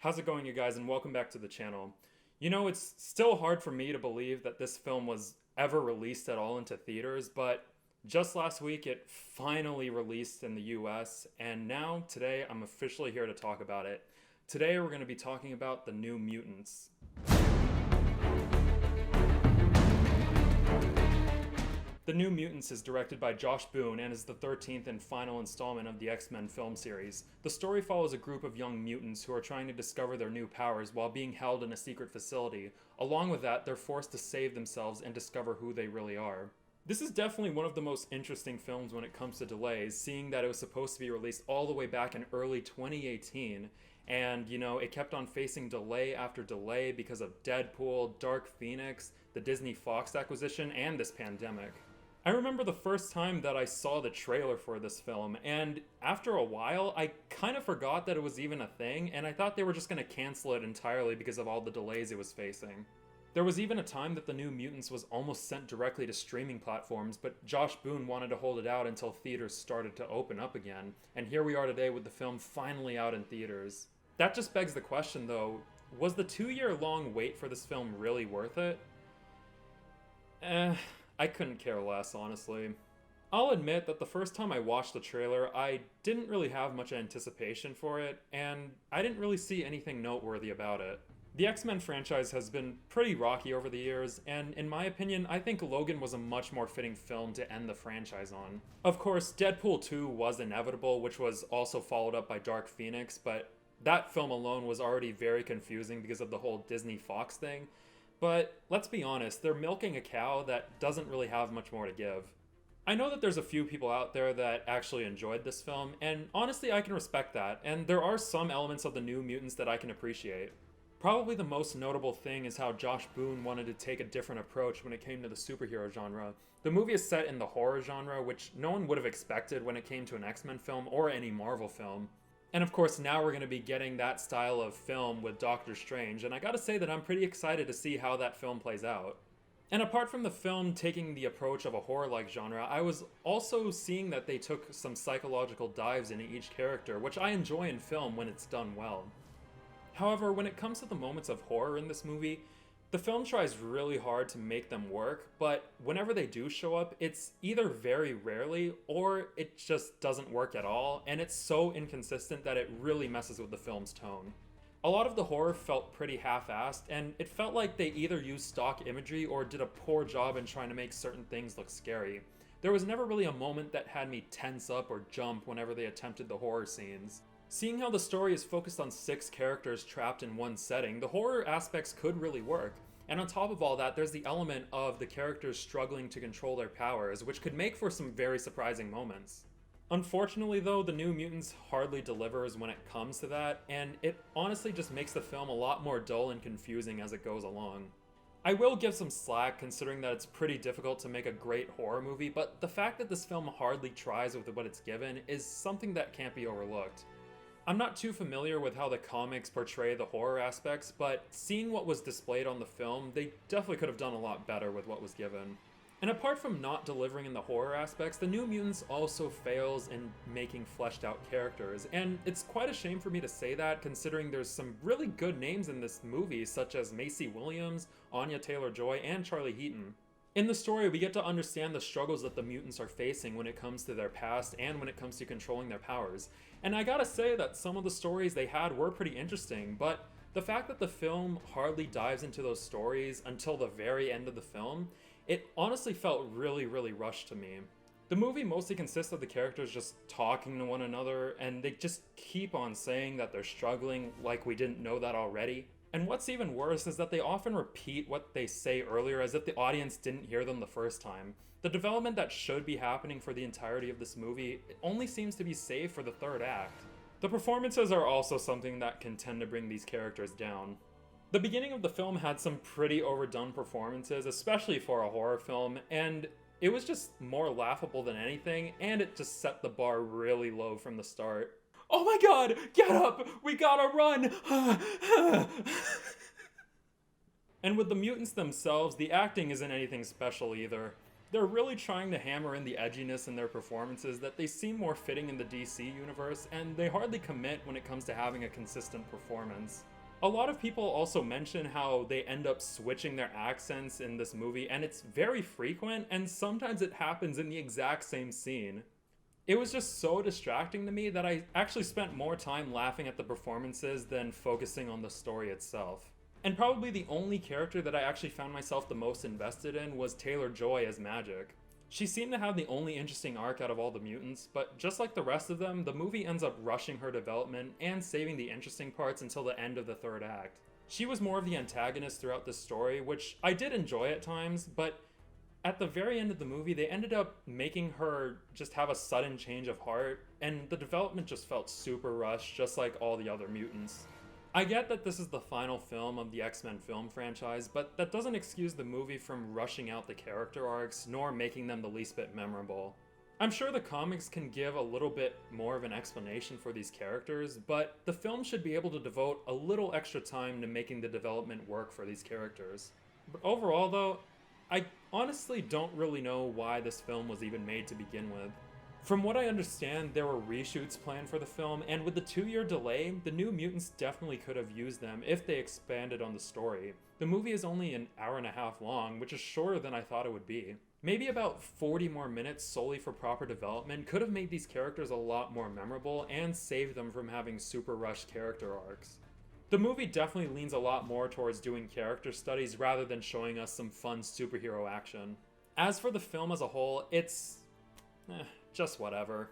How's it going, you guys, and welcome back to the channel. You know, it's still hard for me to believe that this film was ever released at all into theaters, but just last week it finally released in the US, and now, today, I'm officially here to talk about it. Today we're going to be talking about The New Mutants. The New Mutants is directed by Josh Boone and is the 13th and final installment of the X-Men film series. The story follows a group of young mutants who are trying to discover their new powers while being held in a secret facility. Along with that, they're forced to save themselves and discover who they really are. This is definitely one of the most interesting films when it comes to delays, seeing that it was supposed to be released all the way back in early 2018, and it kept on facing delay after delay because of Deadpool, Dark Phoenix, the Disney Fox acquisition, and this pandemic. I remember the first time that I saw the trailer for this film, and after a while, I kind of forgot that it was even a thing, and I thought they were just going to cancel it entirely because of all the delays it was facing. There was even a time that The New Mutants was almost sent directly to streaming platforms, but Josh Boone wanted to hold it out until theaters started to open up again, and here we are today with the film finally out in theaters. That just begs the question though, was the 2-year-long wait for this film really worth it? I couldn't care less, honestly. I'll admit that the first time I watched the trailer, I didn't really have much anticipation for it, and I didn't really see anything noteworthy about it. The X-Men franchise has been pretty rocky over the years, and in my opinion, I think Logan was a much more fitting film to end the franchise on. Of course, Deadpool 2 was inevitable, which was also followed up by Dark Phoenix, but that film alone was already very confusing because of the whole Disney Fox thing. But let's be honest, they're milking a cow that doesn't really have much more to give. I know that there's a few people out there that actually enjoyed this film, and honestly I can respect that, and there are some elements of The New Mutants that I can appreciate. Probably the most notable thing is how Josh Boone wanted to take a different approach when it came to the superhero genre. The movie is set in the horror genre, which no one would have expected when it came to an X-Men film or any Marvel film. And of course, now we're going to be getting that style of film with Doctor Strange, and I gotta say that I'm pretty excited to see how that film plays out. And apart from the film taking the approach of a horror-like genre, I was also seeing that they took some psychological dives into each character, which I enjoy in film when it's done well. However, when it comes to the moments of horror in this movie, the film tries really hard to make them work, but whenever they do show up, it's either very rarely or it just doesn't work at all, and it's so inconsistent that it really messes with the film's tone. A lot of the horror felt pretty half-assed, and it felt like they either used stock imagery or did a poor job in trying to make certain things look scary. There was never really a moment that had me tense up or jump whenever they attempted the horror scenes. Seeing how the story is focused on 6 characters trapped in one setting, the horror aspects could really work. And on top of all that, there's the element of the characters struggling to control their powers, which could make for some very surprising moments. Unfortunately though, The New Mutants hardly delivers when it comes to that, and it honestly just makes the film a lot more dull and confusing as it goes along. I will give some slack considering that it's pretty difficult to make a great horror movie, but the fact that this film hardly tries with what it's given is something that can't be overlooked. I'm not too familiar with how the comics portray the horror aspects, but seeing what was displayed on the film, they definitely could have done a lot better with what was given. And apart from not delivering in the horror aspects, The New Mutants also fails in making fleshed out characters, and it's quite a shame for me to say that considering there's some really good names in this movie such as Macy Williams, Anya Taylor-Joy, and Charlie Heaton. In the story, we get to understand the struggles that the mutants are facing when it comes to their past and when it comes to controlling their powers. And I gotta say that some of the stories they had were pretty interesting, but the fact that the film hardly dives into those stories until the very end of the film, it honestly felt really rushed to me. The movie mostly consists of the characters just talking to one another, and they just keep on saying that they're struggling like we didn't know that already. And what's even worse is that they often repeat what they say earlier as if the audience didn't hear them the first time. The development that should be happening for the entirety of this movie only seems to be saved for the third act. The performances are also something that can tend to bring these characters down. The beginning of the film had some pretty overdone performances, especially for a horror film, and it was just more laughable than anything, and it just set the bar really low from the start. Oh my god, get up! We gotta run! And with the mutants themselves, the acting isn't anything special either. They're really trying to hammer in the edginess in their performances that they seem more fitting in the DC universe, and they hardly commit when it comes to having a consistent performance. A lot of people also mention how they end up switching their accents in this movie, and it's very frequent, and sometimes it happens in the exact same scene. It was just so distracting to me that I actually spent more time laughing at the performances than focusing on the story itself. And probably the only character that I actually found myself the most invested in was Taylor-Joy as Magic. She seemed to have the only interesting arc out of all the mutants, but just like the rest of them, the movie ends up rushing her development and saving the interesting parts until the end of the third act. She was more of the antagonist throughout the story, which I did enjoy at times, but at the very end of the movie, they ended up making her just have a sudden change of heart, and the development just felt super rushed, just like all the other mutants. I get that this is the final film of the X-Men film franchise, but that doesn't excuse the movie from rushing out the character arcs, nor making them the least bit memorable. I'm sure the comics can give a little bit more of an explanation for these characters, but the film should be able to devote a little extra time to making the development work for these characters. But overall though, I honestly don't really know why this film was even made to begin with. From what I understand, there were reshoots planned for the film, and with the 2-year delay, the New Mutants definitely could have used them if they expanded on the story. The movie is only an hour and a half long, which is shorter than I thought it would be. Maybe about 40 more minutes solely for proper development could have made these characters a lot more memorable and saved them from having super rushed character arcs. The movie definitely leans a lot more towards doing character studies rather than showing us some fun superhero action. As for the film as a whole, it's just whatever.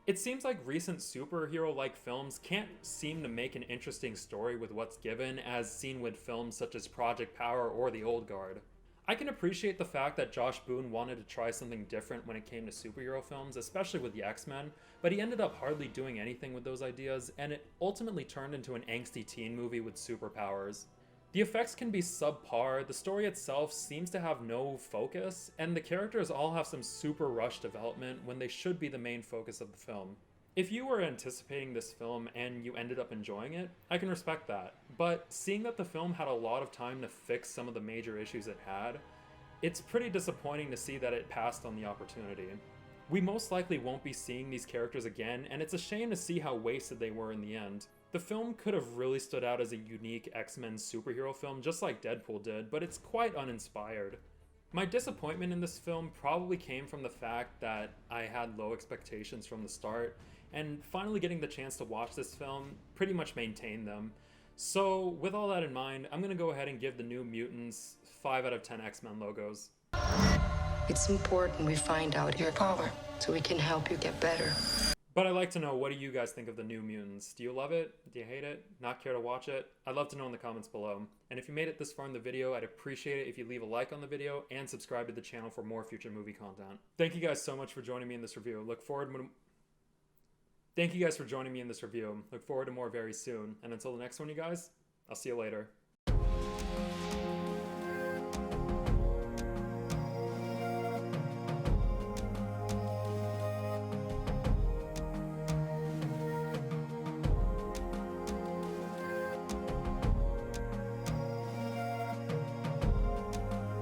It seems like recent superhero-like films can't seem to make an interesting story with what's given, as seen with films such as Project Power or The Old Guard. I can appreciate the fact that Josh Boone wanted to try something different when it came to superhero films, especially with the X-Men, but he ended up hardly doing anything with those ideas, and it ultimately turned into an angsty teen movie with superpowers. The effects can be subpar, the story itself seems to have no focus, and the characters all have some super rushed development when they should be the main focus of the film. If you were anticipating this film and you ended up enjoying it, I can respect that, but seeing that the film had a lot of time to fix some of the major issues it had, it's pretty disappointing to see that it passed on the opportunity. We most likely won't be seeing these characters again, and it's a shame to see how wasted they were in the end. The film could have really stood out as a unique X-Men superhero film just like Deadpool did, but it's quite uninspired. My disappointment in this film probably came from the fact that I had low expectations from the start, and finally getting the chance to watch this film pretty much maintained them. So with all that in mind, I'm gonna go ahead and give the New Mutants 5 out of 10 X-Men logos. It's important we find out your power so we can help you get better. But I'd like to know, what do you guys think of the New Mutants? Do you love it? Do you hate it? Not care to watch it? I'd love to know in the comments below. And if you made it this far in the video, I'd appreciate it if you leave a like on the video and subscribe to the channel for more future movie content. Thank you guys so much for joining me in this review. Thank you guys for joining me in this review. Look forward to more very soon. And until the next one, you guys, I'll see you later.